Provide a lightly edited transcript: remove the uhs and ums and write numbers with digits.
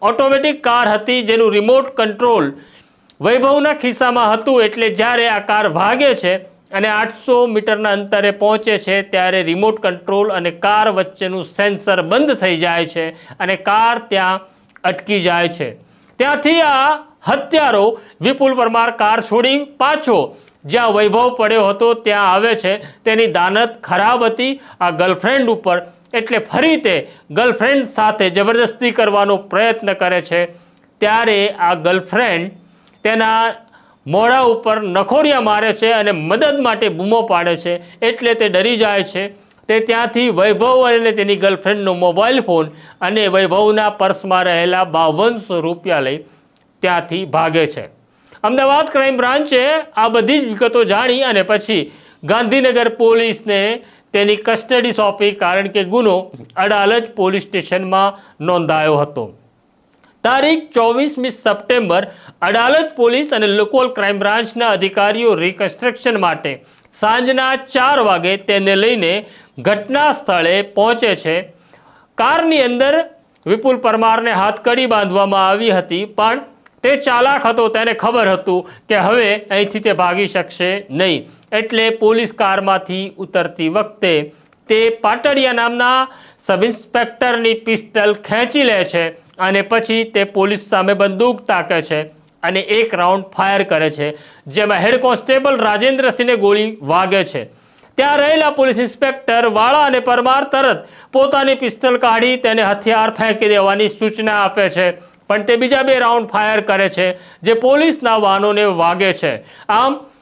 Automatic car હતી જેનું remote control વૈભવના ખિસ્સામાં હતું. એટલે જ્યારે આ કાર ભાગે છે અને 800 મીટરના અંતરે પહોંચે છે ત્યારે રિમોટ કંટ્રોલ અને કાર વચ્ચેનું સેન્સર બંધ થઈ જાય છે અને કાર ત્યાં અટકી જાય છે. ત્યાંથી આ હત્યારો વિપુલ પરમાર કાર છોડી પાછો જ્યાં વૈભવ પડ્યો હતો ત્યાં આવે છે. તેની દાનત ખરાબ હતી આ ગર્લફ્રેન્ડ ઉપર, એટલે ફરી તે ગર્લફ્રેન્ડ સાથે જબરદસ્તી કરવાનો પ્રયત્ન કરે છે. ત્યારે આ ગર્લફ્રેન્ડ તેના મોઢા ઉપર નખોરિયા મારે છે અને મદદ માટે બૂમો પાડે છે. એટલે તે ડરી જાય છે. તે ત્યાંથી વૈભવ અને તેની ગર્લફ્રેન્ડનો મોબાઈલ ફોન અને વૈભવના પર્સમાં રહેલા 5200 રૂપિયા લઈ ત્યાંથી ભાગે છે. અમદાવાદ ક્રાઇમ બ્રાન્ચે આ બધી જ વિગતો જાણી અને પછી ગાંધીનગર પોલીસને તેની કસ્ટડી સોંપી, કારણ કે ગુનો અડાલજ પોલીસ સ્ટેશનમાં નોંધાયો હતો. તારીખ 24મી સપ્ટેમ્બર અડાલજ પોલીસ અને લોકલ ક્રાઇમ બ્રાન્ચના અધિકારીઓ રિકન્સ્ટ્રક્શન માટે સાંજના 4 વાગે તેને લઈને ઘટના સ્થળે પહોંચે છે. કારની અંદર વિપુલ પરમારને હાથકડી બાંધવામાં આવી હતી, પણ તે ચાલાક હતો. તેને ખબર હતું કે હવે અહીંથી તે ભાગી શકશે નહીં. એટલે પોલીસ કારમાંથી ઉતરતી વખતે તે પાટડિયા નામના સબ ઇન્સ્પેક્ટરની પિસ્તલ ખેંચી લે છે અને પછી તે પોલીસ સામે બંદૂક તાકે છે અને એક રાઉન્ડ ફાયર કરે છે, જેમાં હેડ કોન્સ્ટેબલ રાજેન્દ્રસિંહને ગોળી વાગે છે. ત્યાં રહેલા પોલીસ ઇન્સ્પેક્ટર વાળા અને પરમાર તરત પોતાની પિસ્તલ કાઢી તેને હથિયાર ફેંકી દેવાની સૂચના આપે છે, પણ તે બીજા 2 રાઉન્ડ ફાયર કરે છે જે પોલીસના વાહનોને વાગે છે. આમ